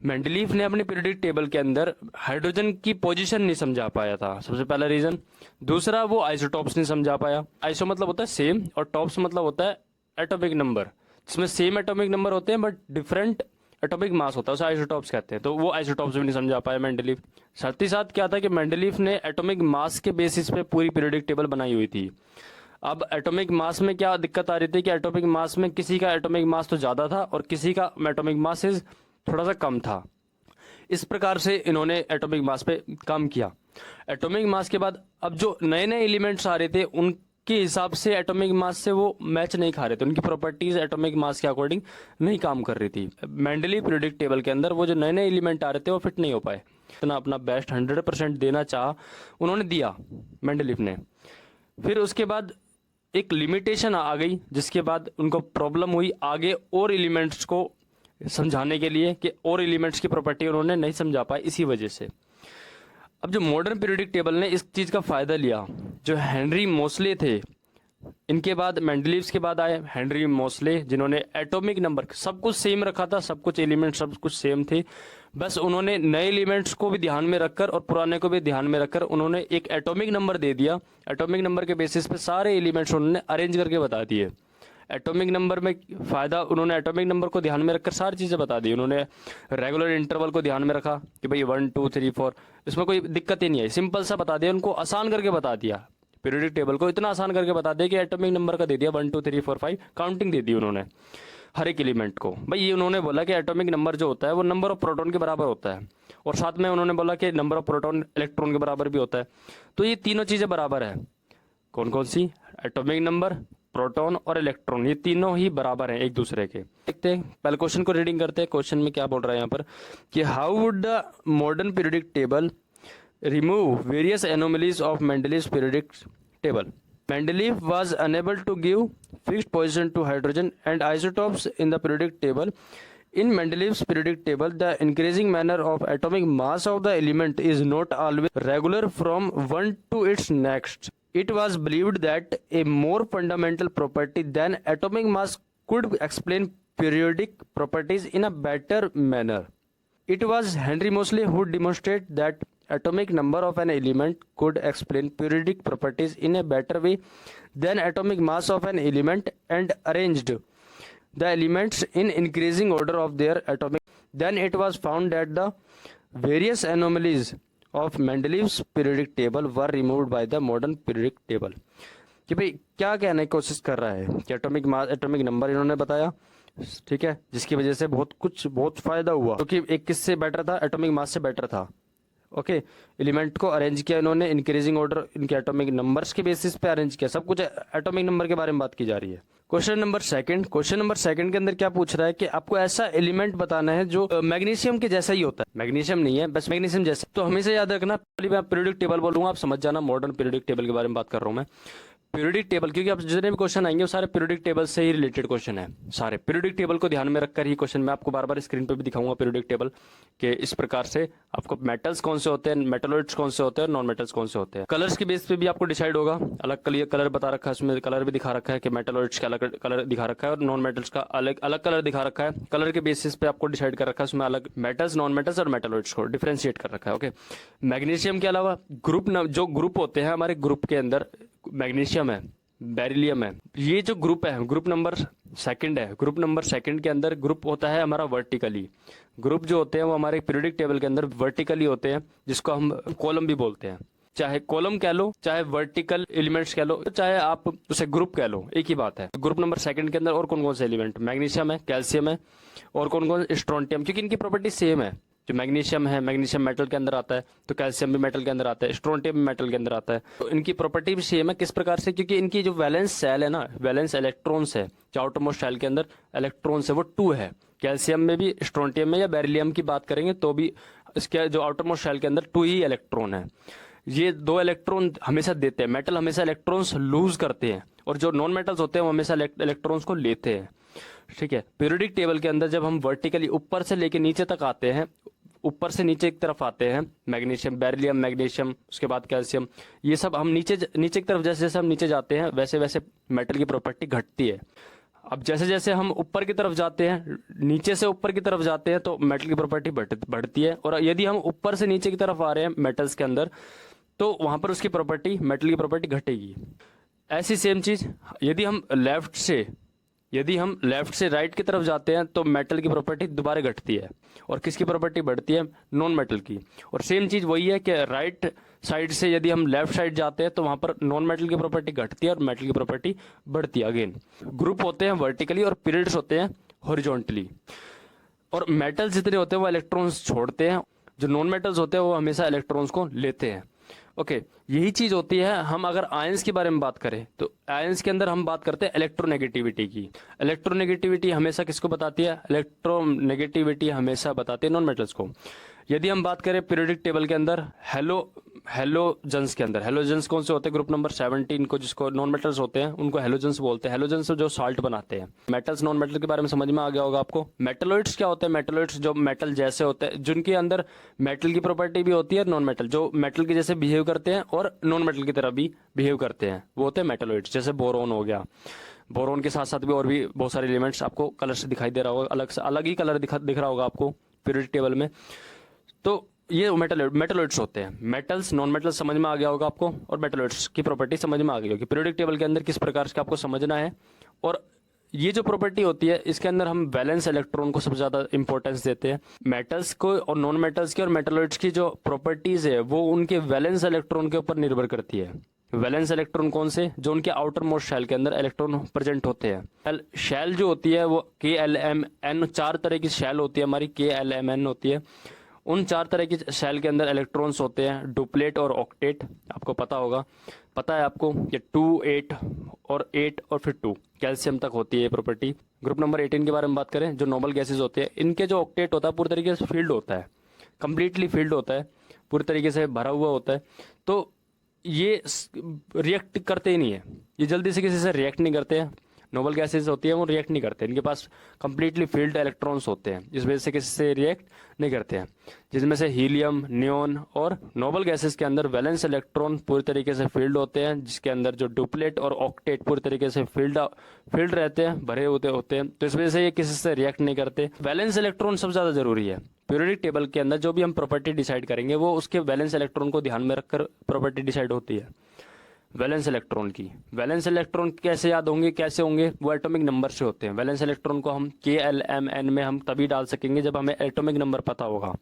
Mendeleev ने अपने periodic table के अंदर हाइड्रोजन की पोजीशन नहीं समझा पाया था, सबसे पहला रीजन। दूसरा, वो आइसोटॉप्स नहीं समझा पाया। आइसो मतलब होता है सेम, और टॉप्स मतलब होता है एटॉमिक नंबर, जिसमें सेम एटॉमिक नंबर होते हैं बट डिफरेंट एटॉमिक मास होता है, उसे आइसोटॉप्स कहते हैं। तो वो आइसोटॉप्स भी नहीं समझा पाया मेंडलीफ। साथ ही साथ क्या था कि मेंडलीफ ने एटॉमिक मास के बेसिस पे पूरी पीरियोडिक टेबल बनाई हुई थी। अब एटॉमिक मास में क्या दिक्कत आ रही थी कि एटॉमिक मास में किसी का एटॉमिक मास तो ज़्यादा था और किसी का एटॉमिक मास थोड़ा सा कम था। इस प्रकार से इन्होंने एटॉमिक मास पे काम किया। एटॉमिक मास के बाद अब जो नए नए एलिमेंट्स आ रहे थे उनके हिसाब से एटॉमिक मास से वो मैच नहीं खा रहे थे, उनकी प्रॉपर्टीज एटॉमिक मास के अकॉर्डिंग नहीं काम कर रही थी। मेंडली पीरियोडिक टेबल के अंदर वो जो नए नए एलिमेंट आ रहे थे वो फिट नहीं हो पाए। इतना अपना बेस्ट 100% देना चाहा, उन्होंने दिया मेंडलीफ ने। फिर उसके बाद एक लिमिटेशन आ गई, जिसके बाद उनको प्रॉब्लम हुई आगे और एलिमेंट्स को समझाने के लिए कि और एलिमेंट्स की प्रॉपर्टी उन्होंने नहीं समझा पाई, इसी वजह से। अब जो मॉडर्न पीरियोडिक टेबल ने इस चीज़ का फ़ायदा लिया, जो हेनरी मोसले थे, इनके बाद मेंडलीव्स के बाद आए हेनरी मोसले, जिन्होंने एटॉमिक नंबर सब कुछ सेम रखा था, सब कुछ एलिमेंट सब कुछ सेम थे, बस उन्होंने नए एलिमेंट्स को भी ध्यान में रखकर और पुराने को भी ध्यान में रखकर उन्होंने एक एटॉमिक नंबर दे दिया। एटॉमिक नंबर के बेसिस पे सारे एलिमेंट्स उन्होंने अरेंज करके बता दिए। एटॉमिक नंबर में फ़ायदा, उन्होंने एटॉमिक नंबर को ध्यान में रखकर सारी चीज़ें बता दी। उन्होंने रेगुलर इंटरवल को ध्यान में रखा कि भाई 1 2 3 4, इसमें कोई दिक्कत ही नहीं है, सिंपल सा बता दिया, उनको आसान करके बता दिया। पीरियोडिक टेबल को इतना आसान करके बता दिया कि एटॉमिक नंबर का दे दिया 1 2 3 4 5, काउंटिंग दे दी उन्होंने हर एक एलिमेंट को। भाई ये उन्होंने बोला कि एटॉमिक नंबर जो होता है वो नंबर ऑफ प्रोटॉन के बराबर होता है, और साथ में उन्होंने बोला कि नंबर ऑफ प्रोटॉन इलेक्ट्रॉन के बराबर भी होता है। तो ये तीनों चीज़ें बराबर है। कौन कौन सी? एटॉमिक नंबर, प्रोटॉन और इलेक्ट्रॉन, ये तीनों ही बराबर हैं एक दूसरे के। देखते हैं, पहले क्वेश्चन को रीडिंग करते हैं। क्वेश्चन में क्या बोल रहा है यहाँ पर कि how would the modern periodic table remove various anomalies of Mendeleev's periodic table. Mendeleev was unable to give fixed position to hydrogen and isotopes in the periodic table. In Mendeleev's periodic table, the increasing manner of atomic mass of the element is not always regular from one to its next. It was believed that a more fundamental property than atomic mass could explain periodic properties in a better manner. It was Henry Moseley who demonstrated that atomic number of an element could explain periodic properties in a better way than atomic mass of an element, and arranged the elements in increasing order of their atomic. Then it was found that the various anomalies of Mendeleev's periodic table were removed by the modern periodic table. कि भाई क्या कहने की कोशिश कर रहा है कि एटॉमिक मास, एटॉमिक नंबर इन्होंने बताया, ठीक है, जिसकी वजह से बहुत फायदा हुआ, क्योंकि एक किससे बेटर था? एटॉमिक मास से बेटर था। ओके, एलिमेंट को अरेंज किया इन्होंने इंक्रीजिंग ऑर्डर, इनके एटॉमिक नंबर्स के बेसिस पे अरेंज किया, सब कुछ एटॉमिक नंबर के बारे में बात की जा रही है। क्वेश्चन नंबर सेकंड के अंदर क्या पूछ रहा है कि आपको ऐसा एलिमेंट बताना है जो मैग्नीशियम के जैसा ही होता है। मैग्नीशियम नहीं है, बस मैग्नीशियम जैसा। तो हमेशा याद रखना, पहले मैं पीरियोडिक टेबल बोलूंगा, आप समझ जाना मॉडर्न पीरियोडिक टेबल के बारे में बात कर रहा हूं मैं। पीरियोडिक टेबल, क्योंकि अब जितने भी क्वेश्चन आएंगे वो सारे पीरियोडिक टेबल से ही रिलेटेड क्वेश्चन है। सारे पीरियोडिक टेबल को ध्यान में रखकर ही क्वेश्चन मैं आपको बार बार स्क्रीन पे भी दिखाऊंगा पीरियोडिक टेबल के। इस प्रकार से आपको मेटल्स कौन से होते हैं, मेटलॉइड्स कौन से होते हैं, नॉन मेटल्स कौन से होते हैं। कलर्स के बेस पे भी आपको डिसाइड होगा, अलग कलर बता रखा है, उसमें कलर भी दिखा रखा है कि मेटलॉइड्स का अलग कलर दिखा रखा है और नॉन मेटल्स का अलग अलग कलर दिखा रखा है। कलर के बेसिस पे आपको डिसाइड कर रखा है, उसमें अलग मेटल्स, नॉन मेटल्स और मेटलॉइड्स को डिफरेंशिएट कर रखा है। ओके, मैग्नीशियम के अलावा जो ग्रुप होते हैं हमारे ग्रुप के अंदर, मैग्नीशियम है, बेरिलियम है, ये जो ग्रुप है, ग्रुप नंबर सेकंड है। ग्रुप नंबर सेकंड के अंदर ग्रुप होता है हमारा वर्टिकली। ग्रुप जो होते हैं वो हमारे पीरियोडिक टेबल के अंदर वर्टिकली होते हैं, जिसको हम कॉलम भी बोलते हैं। चाहे कॉलम कह लो, चाहे वर्टिकल एलिमेंट्स कह लो, चाहे आप उसे ग्रुप कह लो, एक ही बात है। ग्रुप नंबर सेकंड के अंदर और कौन कौन से एलिमेंट? मैग्नीशियम है, कैल्शियम है, और कौन कौन? स्ट्रोंटियम, क्योंकि इनकी प्रॉपर्टी सेम है। जो मैग्नीशियम है, मैग्नीशियम मेटल के अंदर आता है, तो कैल्शियम भी मेटल के अंदर आता है, स्ट्रोंटियम भी मेटल के अंदर आता है। तो इनकी प्रॉपर्टी भी सेम है। किस प्रकार से? क्योंकि इनकी जो वैलेंस सेल है ना, वैलेंस इलेक्ट्रॉन्स है, जो आउटरमोस्ट शेल के अंदर इलेक्ट्रॉन्स है वो 2 है। कैल्शियम में भी, स्ट्रोंटियम में या बेरिलियम की बात करेंगे तो भी इसके जो आउटरमोस्ट शेल के अंदर 2 ही इलेक्ट्रॉन है। ये 2 इलेक्ट्रॉन हमेशा देते हैं। मेटल हमेशा इलेक्ट्रॉन्स लूज करते हैं, और जो नॉन मेटल्स होते हैं वो हमेशा इलेक्ट्रॉन्स को लेते हैं। ठीक है, पीरियोडिक टेबल के अंदर जब हम वर्टिकली ऊपर से लेके नीचे तक आते हैं, ऊपर से नीचे की तरफ आते हैं, मैग्नीशियम, बेरिलियम, मैग्नीशियम, उसके बाद कैल्शियम, ये सब हम नीचे की तरफ जैसे जैसे हम नीचे जाते हैं वैसे वैसे मेटल की प्रॉपर्टी घटती है। अब जैसे जैसे हम ऊपर की तरफ जाते हैं, नीचे से ऊपर की तरफ जाते हैं, तो मेटल की प्रॉपर्टी बढ़ती है, और यदि हम ऊपर से नीचे की तरफ आ रहे हैं मेटल्स के अंदर, तो वहां पर उसकी प्रॉपर्टी, मेटल की प्रॉपर्टी घटेगी। ऐसी सेम चीज यदि हम लेफ्ट से राइट की तरफ जाते हैं, तो मेटल की प्रॉपर्टी दोबारा घटती है, और किसकी प्रॉपर्टी बढ़ती है? नॉन मेटल की। और सेम चीज वही है कि राइट साइड से यदि हम लेफ्ट साइड जाते हैं, तो वहां पर नॉन मेटल की प्रॉपर्टी घटती है और मेटल की प्रॉपर्टी बढ़ती है। अगेन ग्रुप होते हैं वर्टिकली और पीरियड्स होते हैं हॉरिजॉन्टली। और मेटल जितने होते हैं वो इलेक्ट्रॉन्स छोड़ते हैं, जो नॉन मेटल्स होते हैं वो हमेशा इलेक्ट्रॉन्स को लेते हैं। ओके, यही चीज होती है। हम अगर आयंस के बारे में बात करें, तो आयंस के अंदर हम बात करते हैं इलेक्ट्रोनेगेटिविटी की। इलेक्ट्रोनेगेटिविटी हमेशा किसको बताती है? इलेक्ट्रोनेगेटिविटी हमेशा बताती है नॉन मेटल्स को। यदि हम बात करें पीरियोडिक टेबल के अंदर हेलोजन्स के अंदर, हेलोजन्स कौन से होते हैं? ग्रुप नंबर 17 को, जिसको नॉन मेटल्स होते हैं उनको हेलोजन्स बोलते हैं। हेलोजन्स जो साल्ट बनाते हैं। मेटल्स नॉन मेटल के बारे में समझ में आ गया होगा आपको। मेटलोइड्स क्या होते हैं? मेटलोइड्स जो मेटल जैसे होते हैं, जिनके अंदर मेटल की प्रॉपर्टी भी होती है, नॉन मेटल जो मेटल के जैसे बिहेव करते हैं और नॉन मेटल की तरह भी बिहेव करते हैं, वो होते हैं मेटलोइड्स। जैसे बोरोन हो गया, बोरोन के साथ साथ भी और भी बहुत सारे एलिमेंट्स आपको कलर से दिखाई दे रहा होगा, अलग ही कलर दिख रहा होगा आपको पीरियोडिक टेबल में। तो ये मेटलोइड्स होते हैं। मेटल्स नॉन मेटल्स समझ में आ गया होगा आपको, और मेटलोइड्स की प्रॉपर्टी समझ में आ गई होगी। पीरियोडिक टेबल के अंदर किस प्रकार से आपको समझना है। और ये जो प्रॉपर्टी होती है, इसके अंदर हम वैलेंस इलेक्ट्रॉन को सबसे ज्यादा इंपॉर्टेंस देते हैं। मेटल्स को और नॉन मेटल्स की और मेटलोइड्स की जो प्रॉपर्टीज है, वो उनके वैलेंस इलेक्ट्रॉन के ऊपर निर्भर करती है। वैलेंस इलेक्ट्रॉन कौन से? जो उनके आउटर मोस्ट शेल के अंदर इलेक्ट्रॉन प्रेजेंट होते हैं। शेल जो होती है वो KLMN, 4 तरह की शेल होती है हमारी, KLMN होती है। उन 4 तरह की शेल के अंदर इलेक्ट्रॉन्स होते हैं, डुप्लेट और ऑक्टेट। आपको पता है आपको कि 2, 8 और 8 और फिर 2 कैल्शियम तक होती है ये प्रॉपर्टी। ग्रुप नंबर 18 के बारे में बात करें, जो नोबल गैसेज होते हैं, इनके जो ऑक्टेट होता है पूरी तरीके से फील्ड होता है, कंप्लीटली फील्ड होता है, पूरी तरीके से भरा हुआ होता है। तो ये रिएक्ट करते ही नहीं है, ये जल्दी से किसी से रिएक्ट नहीं करते हैं। नोबल गैसेज होती है वो रिएक्ट नहीं करते, इनके पास कंप्लीटली फील्ड इलेक्ट्रॉन्स होते हैं, जिस वजह से किसी से रिएक्ट नहीं करते हैं। जिसमें से हीलियम, नियोन और नोबल गैसेज के अंदर वैलेंस इलेक्ट्रॉन पूरी तरीके से फील्ड होते हैं, जिसके अंदर जो डुप्लेट और ऑक्टेट पूरी तरीके से फील्ड रहते हैं, भरे होते हैं। तो इस वजह से ये किसी से रिएक्ट नहीं करते। वैलेंस इलेक्ट्रॉन सबसे ज्यादा जरूरी है। पीरियोडिक टेबल के अंदर जो भी हम प्रॉपर्टी डिसाइड करेंगे, वो उसके वैलेंस इलेक्ट्रॉन को ध्यान में रखकर प्रॉपर्टी डिसाइड होती है। वैलेंस इलेक्ट्रॉन की, वैलेंस इलेक्ट्रॉन कैसे याद होंगे, कैसे होंगे? वो एटॉमिक नंबर से होते हैं। वैलेंस इलेक्ट्रॉन को हम KLMN में हम तभी डाल सकेंगे जब हमें एटॉमिक नंबर पता होगा।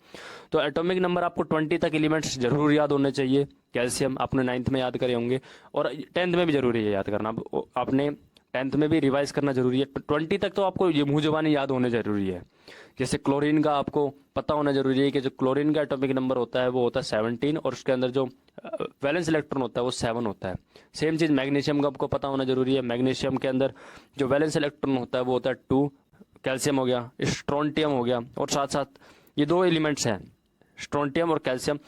तो एटॉमिक नंबर आपको 20 तक एलिमेंट्स जरूर याद होने चाहिए। कैल्शियम आपने 9th में याद करे होंगे, और 10th में भी जरूरी है याद करना। आपने 10th में भी रिवाइज करना जरूरी है। 20 तक तो आपको ये मुंह जुबानी याद होने जरूरी है। जैसे क्लोरीन का आपको पता होना जरूरी है कि जो क्लोरीन का एटॉमिक नंबर होता है वो होता है 17, और उसके अंदर जो वैलेंस इलेक्ट्रॉन होता है वो 7 होता है। सेम चीज मैग्नीशियम का आपको पता होना जरूरी है। मैग्नीशियम के अंदर जो वैलेंस इलेक्ट्रॉन होता है वो होता है 2। कैल्शियम हो गया, स्ट्रोंटियम हो गया, और साथ साथ ये 2 एलिमेंट्स हैं, स्ट्रोंटियम और कैल्शियम।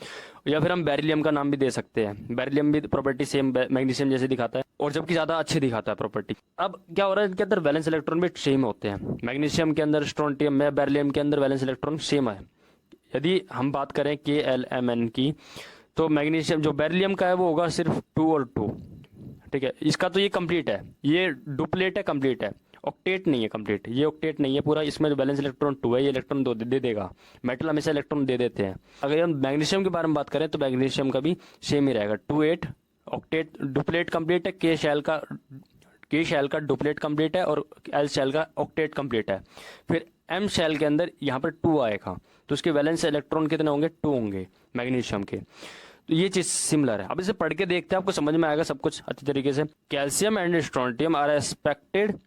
या फिर हम बेरिलियम का नाम भी दे सकते हैं। बेरिलियम भी प्रॉपर्टी सेम मैग्नीशियम जैसे दिखाता है, और जबकि ज्यादा अच्छी दिखाता है प्रॉपर्टी। अब क्या हो रहा है, इनके अंदर वैलेंस इलेक्ट्रॉन भी सेम होते हैं। मैग्नीशियम के अंदर, स्ट्रोंटियम में, बेरिलियम के अंदर वैलेंस इलेक्ट्रॉन सेम है। यदि हम बात करें KLMN की, तो मैग्नीशियम जो बेरिलियम का है वो होगा सिर्फ 2 और 2। ठीक है, इसका तो ये कंप्लीट है, ये डुप्लेट है, कंप्लीट है, ऑक्टेट नहीं है कंप्लीट। ये ऑक्टेट नहीं है पूरा, इसमें जो बैलेंस इलेक्ट्रॉन 2 है, ये इलेक्ट्रॉन 2 दे देगा। मेटल हमेशा इलेक्ट्रॉन दे देते हैं। अगर हम मैग्नीशियम के बारे में बात करें, तो मैग्नीशियम का भी सेम ही रहेगा, 2, 8 ऑक्टेट, डुप्लेट कंप्लीट है। के शेल का डुप्लेट कंप्लीट है, और L शेल का ऑक्टेट कंप्लीट है। फिर M शेल के अंदर यहाँ पर 2 आएगा, तो उसके वैलेंस इलेक्ट्रॉन कितने होंगे? 2 होंगे मैग्नीशियम के। तो ये चीज सिमिलर है। अब इसे पढ़ के देखते हैं, आपको समझ में आएगा सब कुछ अच्छी तरीके से। Calcium and strontium are expected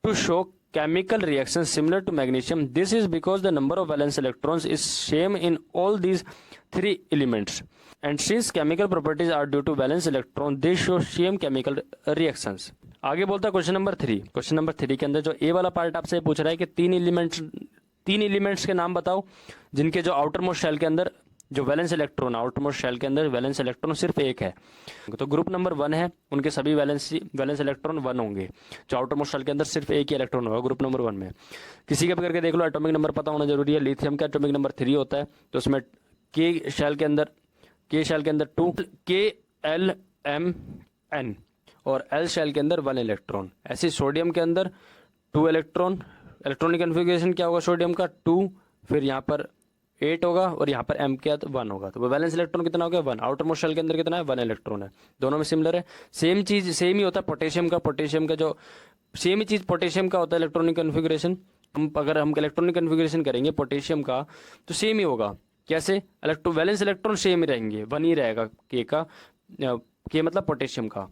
to show chemical reactions similar to magnesium. This is because the number of valence electrons is same in all these 3 elements, and since chemical properties are due to valence electron, they show same chemical reactions. आगे बोलता है question number 3। Question number 3 के अंदर जो ए वाला part आपसे पूछ रहा है कि 3 एलिमेंट्स के नाम बताओ जिनके जो आउटर मोस्ट शेल के अंदर जो valence electron, outer most shell के अंदर वैलेंस इलेक्ट्रॉन सिर्फ एक है। तो ग्रुप नंबर 1 है, उनके सभी वैलेंस इलेक्ट्रॉन 1 होंगे। जो आउटर मोस्ट शेल के अंदर सिर्फ एक ही इलेक्ट्रॉन होगा ग्रुप नंबर 1 में। किसी का भी करके देख लो, एटॉमिक नंबर पता होना जरूरी है। लिथियम का एटॉमिक नंबर 3 होता है, तो उसमें के शेल के अंदर 2, KLMN, और L शेल के अंदर 1 इलेक्ट्रॉन। ऐसे सोडियम के अंदर 2 इलेक्ट्रॉन, इलेक्ट्रॉनिक कन्फिग्रेशन क्या होगा सोडियम का 2, फिर यहाँ पर 8 होगा और यहाँ पर m क्या तो 1 होगा। तो वैलेंस इलेक्ट्रॉन कितना हो गया 1। आउटर मोस्ट शेल के अंदर कितना है 1 इलेक्ट्रॉन है। दोनों में सिमिलर है। सेम चीज सेम ही होता है पोटेशियम का जो सेम ही चीज पोटेशियम का होता है इलेक्ट्रॉनिक कन्फिग्रेशन। अगर हम इलेक्ट्रॉनिक कन्फिग्रेशन करेंगे पोटेशियम का तो सेम ही होगा। कैसे? वैलेंस इलेक्ट्रॉन सेम ही रहेंगे, 1 ही रहेगा के का, के मतलब पोटेशियम का।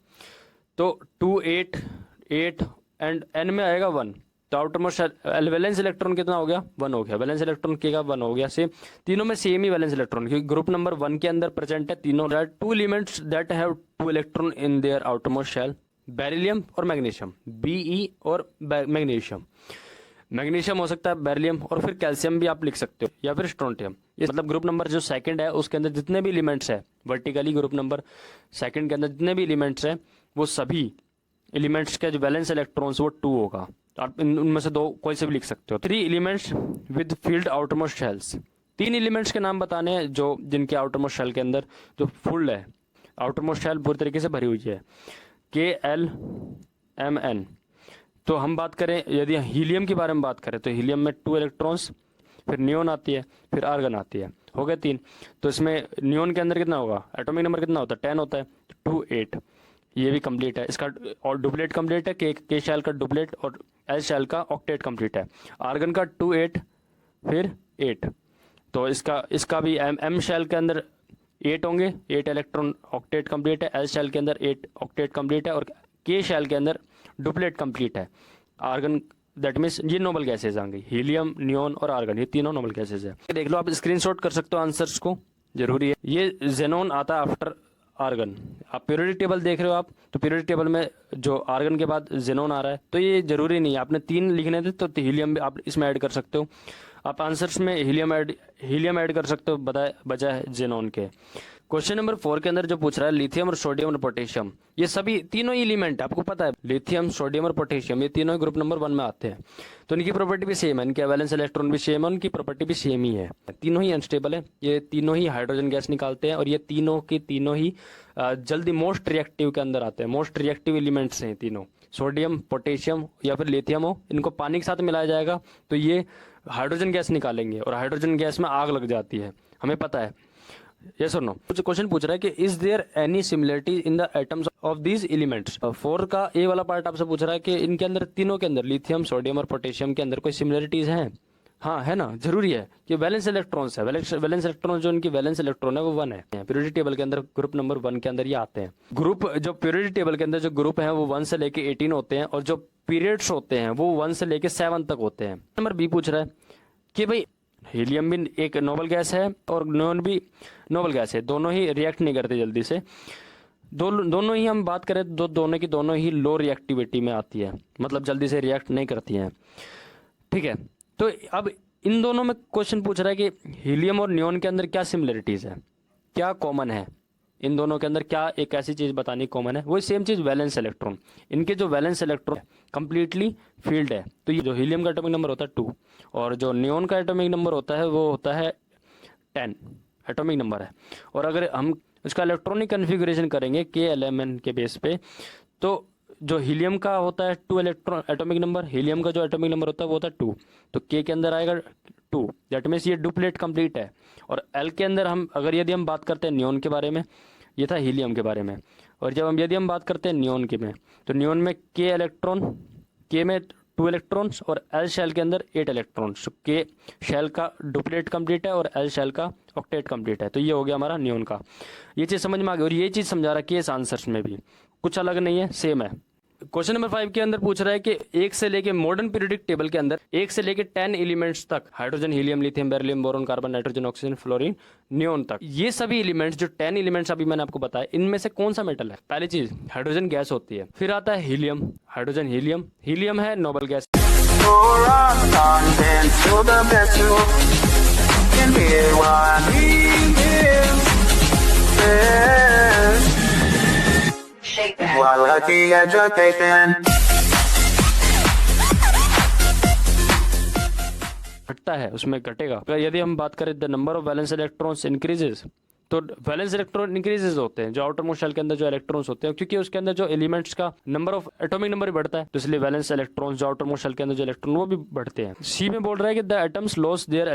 तो 2 8 8 एंड n में आएगा 1। तो आउटर मोस्ट वैलेंस इलेक्ट्रॉन कितना हो गया 1 हो गया। वैलेंस इलेक्ट्रॉन के का 1 हो गया। सेम तीनों में सेम ही वैलेंस इलेक्ट्रॉन, क्योंकि ग्रुप नंबर 1 के अंदर प्रेजेंट है तीनों 2 elements that have 2 electron in their outer most shell, beryllium और मैग्नीशियम, Be और मैग्नीशियम। मैग्नीशियम हो सकता है, बेरिलियम, और फिर कैल्शियम भी आप लिख सकते हो, या फिर स्ट्रोंटियम। ये मतलब ग्रुप नंबर जो सेकंड है उसके अंदर जितने भी एलिमेंट्स है, वर्टिकली ग्रुप नंबर सेकंड के अंदर जितने भी एलिमेंट्स हैं वो सभी एलिमेंट्स का जो वैलेंस इलेक्ट्रॉन्स वो 2 होगा। तो आप उनमें से 2 कोई से भी लिख सकते हो। 3 elements with field outermost shells, 3 elements के नाम बताने हैं जो जिनके आउटरमोस्ट शेल के अंदर जो फुल है, आउटरमोस्ट शेल पूरी तरीके से भरी हुई है, KLMN। तो हम बात करें यदि हीलियम के बारे में बात करें तो हीलियम में 2 इलेक्ट्रॉन्स, फिर नियोन आती है, फिर आर्गन आती है, हो गए 3। तो इसमें नियोन के अंदर कितना होगा, एटॉमिक नंबर कितना होता है 10 होता है, 2 8। ये भी कंप्लीट है, इसका और डुप्लेट कंप्लीट है, के शेल का डुप्लेट और एल शेल का ऑक्टेट कंप्लीट है। आर्गन का 2 8 फिर 8। तो इसका भी एम शेल के अंदर 8 होंगे, 8 इलेक्ट्रॉन ऑक्टेट कंप्लीट है, एल शेल के अंदर 8 ऑक्टेट कंप्लीट है, और के शेल के अंदर डुप्लेट कंप्लीट है। आर्गन दैट मीन्स ये नोबल गैसेज आएंगे, हीलियम, नियोन और आर्गन, ये तीनों नोबल गैसेज है। देख लो, आप स्क्रीनशॉट कर सकते हो आंसर्स को, जरूरी है। ये जेनॉन आता है आफ्टर आर्गन। आप पीरियोडिक टेबल देख रहे हो आप, तो पीरियोडिक टेबल में जो आर्गन के बाद जेनॉन आ रहा है, तो ये जरूरी नहीं है, आपने 3 लिखने थे तो हीलियम भी आप इसमें ऐड कर सकते हो। आप आंसर्स में हीलियम ऐड कर सकते हो बजाय जेनॉन के। क्वेश्चन नंबर 4 के अंदर जो पूछ रहा है लिथियम और सोडियम और पोटेशियम, ये सभी तीनों ही एलिमेंट आपको पता है, लिथियम, सोडियम और पोटेशियम, ये तीनों ही ग्रुप नंबर 1 में आते हैं। तो इनकी प्रॉपर्टी भी सेम है, इनके वैलेंस इलेक्ट्रॉन भी सेम है, उनकी प्रॉपर्टी भी सेम ही है। तीनों ही अनस्टेबल है, ये तीनों ही हाइड्रोजन गैस निकालते हैं, और ये तीनों की तीनों ही जल्दी मोस्ट रिएक्टिव के अंदर आते हैं। मोस्ट रिएक्टिव एलिमेंट्स हैं तीनों, सोडियम, पोटेशियम या फिर लिथियम हो, इनको पानी के साथ मिलाया जाएगा तो ये हाइड्रोजन गैस निकालेंगे, और हाइड्रोजन गैस में आग लग जाती है, हमें पता है। यस और नो। कुछ क्वेश्चन पूछ रहा है कि is there any similarity in the atoms of these elements. 4 का ए वाला पार्ट आपसे पूछ रहा है कि इनके अंदर, तीनों के अंदर, लिथियम, सोडियम और पोटेशियम के अंदर कोई सिमिलरिटीज हैं। हाँ है ना, जरूरी है कि वैलेंस इलेक्ट्रॉन्स है, वैलेंस इलेक्ट्रॉन जो इनकी वैलेंस इलेक्ट्रॉन है वो 1 है। पीरियोडिक टेबल के अंदर ग्रुप नंबर 1 के अंदर ये आते हैं। ग्रुप जो पीरियोडिक टेबल के अंदर जो ग्रुप है वो 1 से लेके 18 होते हैं, और जो पीरियड्स होते हैं वो 1 से लेके 7 तक होते हैं। नंबर बी पूछ रहा है कि भाई हीलियम भी एक नोबल गैस है और नियोन भी नोबल गैस है, दोनों ही रिएक्ट नहीं करते जल्दी से। दोनों ही हम बात करें तो दोनों की दोनों ही लो रिएक्टिविटी में आती है, मतलब जल्दी से रिएक्ट नहीं करती हैं। ठीक है, तो अब इन दोनों में क्वेश्चन पूछ रहा है कि हीलियम और नियोन के अंदर क्या सिमिलरिटीज है, क्या कॉमन है इन दोनों के अंदर, क्या एक ऐसी चीज बतानी कॉमन है। वही सेम चीज वैलेंस इलेक्ट्रॉन, इनके जो वैलेंस इलेक्ट्रॉन कंप्लीटली फील्ड है। तो ये जो हीलियम का एटॉमिक नंबर होता है 2, और जो नियोन का एटॉमिक नंबर होता है वो होता है 10 एटॉमिक नंबर है। और अगर हम इसका इलेक्ट्रॉनिक कन्फिग्रेशन करेंगे KLMN के बेस पे, तो जो हीलियम का होता है 2 इलेक्ट्रॉन एटॉमिक नंबर, हीलियम का जो एटॉमिक नंबर होता है वो होता है 2, तो K के अंदर आएगा 2, दैट मीन्स ये डुप्लेट कंप्लीट है। और L के अंदर हम यदि हम बात करते हैं नियोन के बारे में, ये था हीलियम के बारे में, और जब यदि हम बात करते हैं नियोन के में, तो नियोन में K इलेक्ट्रॉन, K में 2 इलेक्ट्रॉन्स और L शेल के अंदर 8 इलेक्ट्रॉन्स। K शेल का डुप्लेट कंप्लीट है और L शेल का ऑक्टेट कंप्लीट है। तो ये हो गया हमारा नियोन का, ये चीज़ समझ में आ गई। और ये चीज़ समझा रहा है कि इस आंसर्स में भी कुछ अलग नहीं है, सेम है। क्वेश्चन नंबर 5 के अंदर पूछ रहा है कि 1 से लेके मॉडर्न पीरियोडिक टेबल के अंदर 1 से लेके 10 एलिमेंट्स तक, hydrogen, helium, lithium, beryllium, boron, carbon, nitrogen, oxygen, fluorine, neon तक, ये सभी एलिमेंट्स जो 10 एलिमेंट्स अभी मैंने आपको बताया, इनमें से कौन सा मेटल है। पहली चीज हाइड्रोजन गैस होती है, फिर आता है हीलियम, हाइड्रोजन हीलियम, हीलियम है नोबल गैस। घटता है, उसमें घटेगा। यदि हम बात करें the number of valence electrons increases, तो वैलेंस इलेक्ट्रॉन इंक्रीजेज होते हैं जो आउटर मोस्ट शेल के अंदर जो इलेक्ट्रॉन्स होते हैं, क्योंकि उसके अंदर जो एलिमेंट्स का नंबर ऑफ एटॉमिक नंबर बढ़ता है, तो इसलिए वैलेंस इलेक्ट्रॉन्स जो आउटर मोस्ट शेल के अंदर जो इलेक्ट्रॉन वो भी बढ़ते हैं। सी में बोल रहा है कि द एटम्स लॉस देयर